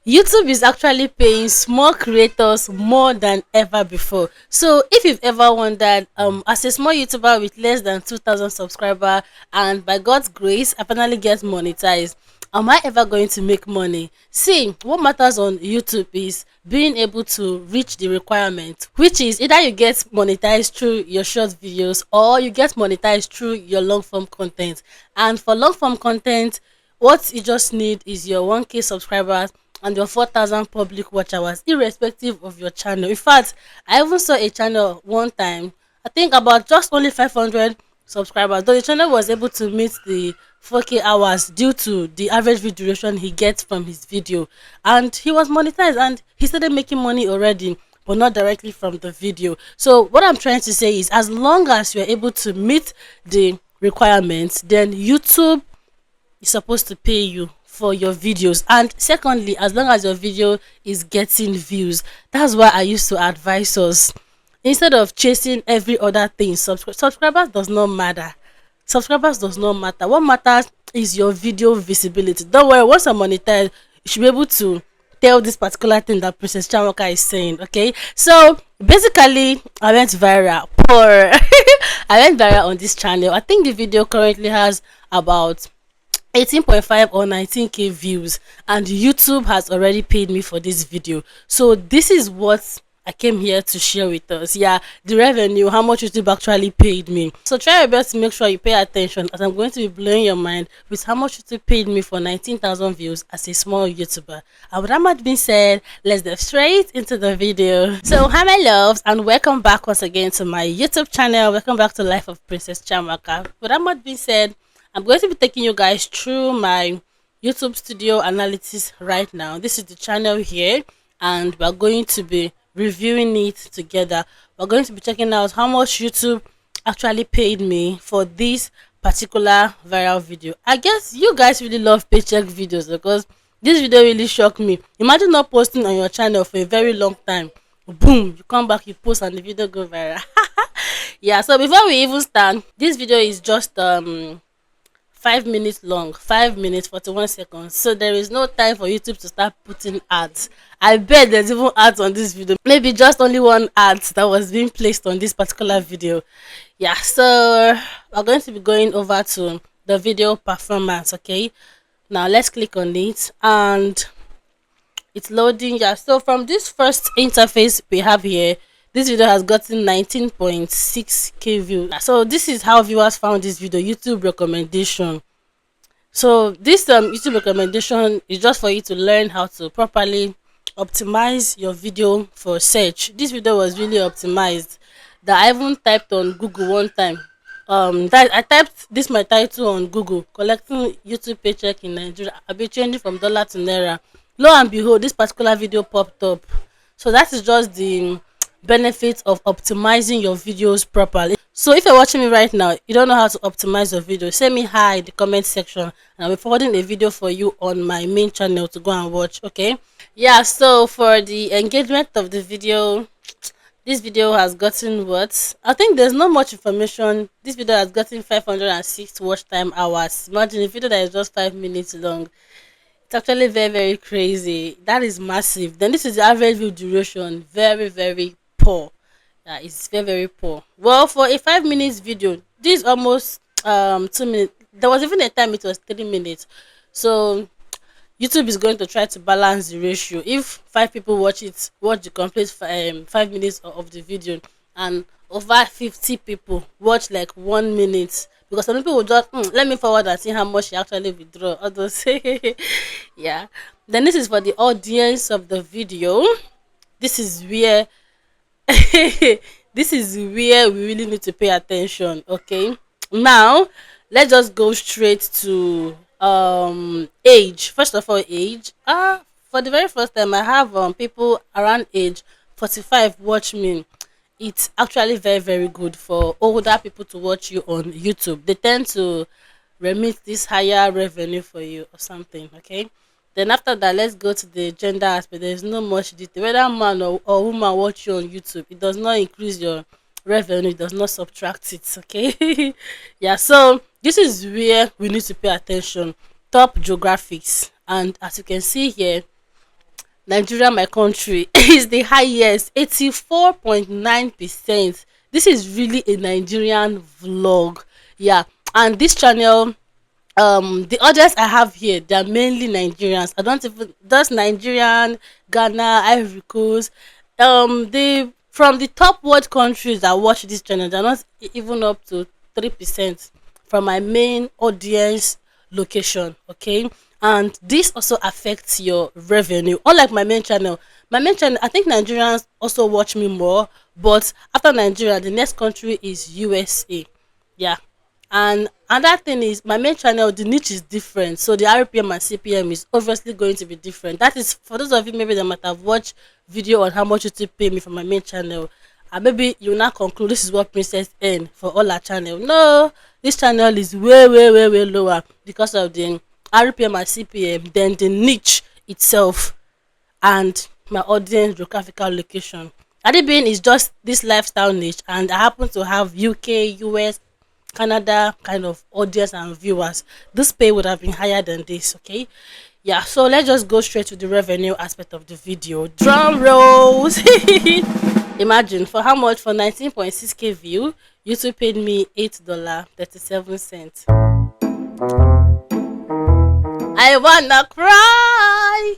YouTube is actually paying small creators more than ever before. So if you've ever wondered, as a small YouTuber with less than 2,000 subscribers, and by God's grace, I finally get monetized, am I ever going to make money? See, what matters on YouTube is being able to reach the requirement, which is either you get monetized through your short videos or you get monetized through your long form content. And for long form content, what you just need is your 1K subscribers and your 4,000 public watch hours, irrespective of your channel. In fact, I even saw a channel one time, I think about just only 500 subscribers, though the channel was able to meet the 4K hours due to the average view duration he gets from his video. And he was monetized and he started making money already, but not directly from the video. So what I'm trying to say is, as long as you're able to meet the requirements, then YouTube is supposed to pay you for your videos. And secondly, as long as your video is getting views, that's why I used to advise us, instead of chasing every other thing, subscribers does not matter. Subscribers does not matter. What matters is your video visibility. Don't worry, once I'm monetized, you should be able to tell this particular thing that Princess Chiamaka is saying. Okay, so basically I went viral for I went viral on this channel. I think the video currently has about 18.5 or 19k views, and YouTube has already paid me for this video. So this is what I came here to share with us. Yeah, the revenue, how much YouTube actually paid me. So try your best to make sure you pay attention, as I'm going to be blowing your mind with how much YouTube paid me for 19,000 views as a small YouTuber. And with that much being said, let's dive straight into the video. So hi my loves, and welcome back once again to my YouTube channel. Welcome back to Life of Princess Chiamaka. With that much being said, I'm going to be taking you guys through my YouTube studio analytics right now. This is the channel here, and we're going to be reviewing it together. We're going to be checking out how much YouTube actually paid me for this particular viral video. I guess you guys really love paycheck videos, because this video really shocked me. Imagine not posting on your channel for a very long time. Boom, you come back, you post, and the video go viral. Yeah, so before we even start, this video is just 5 minutes long, 5 minutes 41 seconds, so there is no time for YouTube to start putting ads. I bet there's even ads on this video, maybe just only one ad that was being placed on this particular video. Yeah, so we're going to be going over to the video performance. Okay, now let's click on it and it's loading. Yeah, so from this first interface we have here, this video has gotten 19.6k views. So this is how viewers found this video. YouTube recommendation. So this YouTube recommendation is just for you to learn how to properly optimize your video for search. This video was really optimized that I even typed on Google one time. That I typed this my title on Google: collecting YouTube paycheck in Nigeria. I'll be changing from dollar to naira. Lo and behold, this particular video popped up. So that is just the benefits of optimizing your videos properly. So if you're watching me right now, you don't know how to optimize your video, send me hi in the comment section, and I'll be forwarding a video for you on my main channel to go and watch. Okay, yeah, so for the engagement of the video, this video has gotten what, I think there's not much information. This video has gotten 506 watch time hours. Imagine a video that is just 5 minutes long. It's actually very crazy. That is massive. Then this is the average view duration, very poor. Yeah, it's very poor. Well, for a 5 minutes video, this is almost 2 minutes. There was even a time it was 3 minutes. So YouTube is going to try to balance the ratio. If 5 people watch the complete 5 minutes of the video, and over 50 people watch like 1 minute, because some people will just let me forward and see how much she actually withdraw. Others, yeah. Then this is for the audience of the video. This is where this is where we really need to pay attention. Okay, now let's just go straight to age. First of all, age. For the very first time I have people around age 45 watch me. It's actually very good for older people to watch you on YouTube. They tend to remit this higher revenue for you or something. Okay, then after that, let's go to the gender aspect. There's no much detail whether man or woman watch you on YouTube. It does not increase your revenue, it does not subtract it. Okay. Yeah, so this is where we need to pay attention. Top geographics, and as you can see here, Nigeria, my country, is the highest, 84.9%. This is really a Nigerian vlog. Yeah. And this channel, the audience I have here, they are mainly Nigerians. I don't even that's Nigerian, Ghana, Ivory Coast. They from the top world countries that watch this channel, they're not even up to 3% from my main audience location. Okay, and this also affects your revenue. Unlike my main channel, I think Nigerians also watch me more, but after Nigeria, the next country is USA. Yeah. And another thing is my main channel, the niche is different. So the RPM and CPM is obviously going to be different. That is for those of you maybe that might have watched video on how much YouTube pay me for my main channel. And maybe you now conclude this is what Princess earn for all her channel. No, this channel is way, way, way, way lower because of the RPM and CPM, then the niche itself and my audience geographical location. Adibin is just this lifestyle niche, and I happen to have UK, US, Canada kind of audience and viewers. This pay would have been higher than this, okay? Yeah, so let's just go straight to the revenue aspect of the video. Drum rolls. Imagine for how much? For 19.6k view, YouTube paid me $8.37. I wanna cry.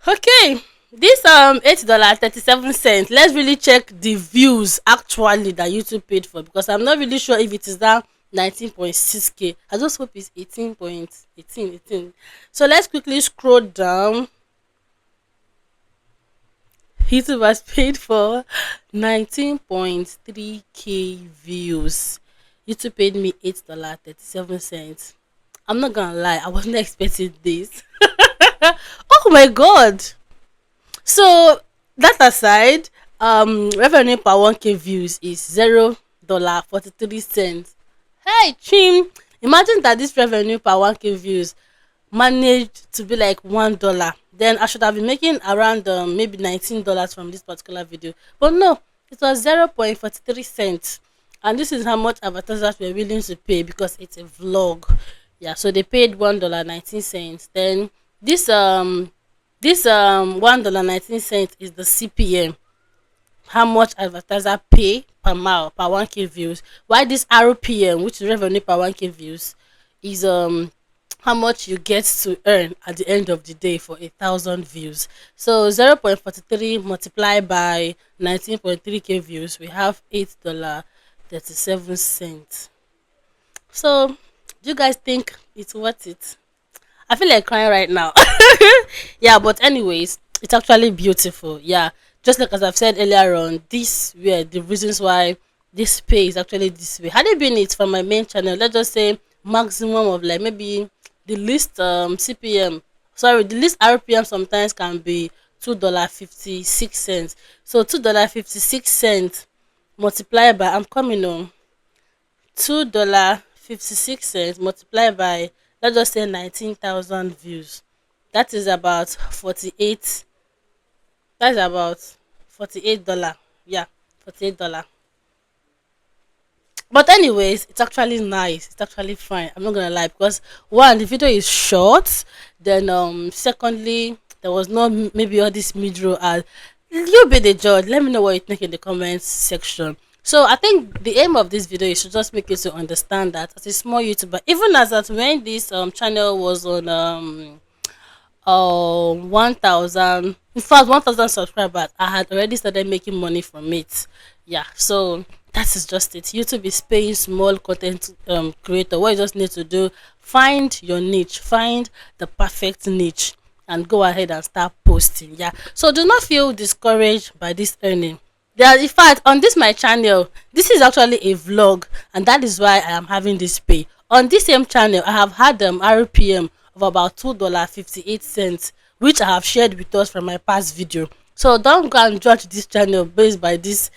Okay, this $8.37. Let's really check the views actually that YouTube paid for, because I'm not really sure if it is that 19.6k. I just hope it's 18.18. So let's quickly scroll down. YouTube has paid for 19.3k views. YouTube paid me $8.37. I'm not gonna lie, I wasn't expecting this. Oh my god. So that aside, revenue per 1k views is $0.43. Hey Chim, imagine that this revenue per 1k views managed to be like $1. Then I should have been making around maybe $19 from this particular video. But no, it was 0.43 cents. And this is how much advertisers were willing to pay because it's a vlog. Yeah, so they paid $1.19. Then this $1.19 is the CPM, how much advertiser pay per mile per 1k views. Why this RPM, which is revenue per 1k views, is how much you get to earn at the end of the day for 1,000 views. So 0.43 multiplied by 19.3k views, we have $8.37. So do you guys think it's worth it? I feel like crying right now. Yeah, but anyways, it's actually beautiful. Yeah, just like as I've said earlier on, these were the reasons why this pay is actually this way. Had it been it from my main channel, let's just say maximum of like maybe the least the least RPM sometimes can be $2.56. So $2.56 multiplied by, I'm coming on, $2.56 multiplied by, let's just say 19,000 views. That is about 48. That's about $48. Yeah, $48. But anyways, it's actually nice. It's actually fine. I'm not gonna lie, because one, the video is short. Then secondly, there was no maybe all this mid-row ad. You be the judge. Let me know what you think in the comments section. So I think the aim of this video is to just make you to understand that as a small YouTuber, even as at when this channel was on 1,000, in fact 1,000 subscribers, I had already started making money from it. Yeah, so that is just it. YouTube is paying small content creator. What you just need to do, find your niche, find the perfect niche, and go ahead and start posting. Yeah, so do not feel discouraged by this earning. There, in fact, on this my channel, this is actually a vlog, and that is why I am having this pay. On this same channel, I have had RPM of about $2.58, which I have shared with us from my past video. So don't go and judge this channel based by this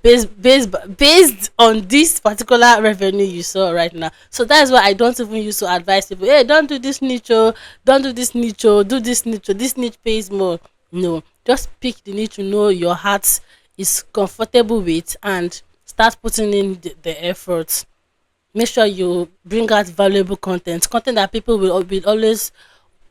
based on this particular revenue you saw right now. So that's why I don't even use to advise people, hey, don't do this niche, oh, don't do this niche, oh, do this niche, oh, this niche pays more. No, just pick the niche you know your heart is comfortable with and start putting in the effort. make sure you bring out valuable content that people will always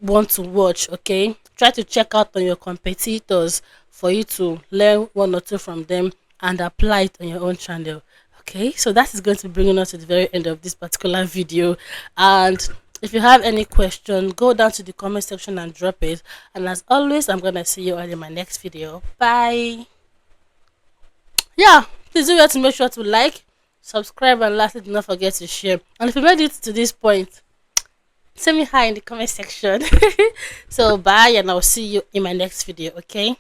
want to watch. Okay, try to check out on your competitors for you to learn one or two from them and apply it on your own channel. Okay, so that is going to be bringing us to the very end of this particular video. And if you have any question, go down to the comment section and drop it. And as always, I'm gonna see you all in my next video. Bye. Yeah, please do well to make sure to like, subscribe, and lastly, do not forget to share. And if you made it to this point, send me hi in the comment section. So bye, and I'll see you in my next video. Okay.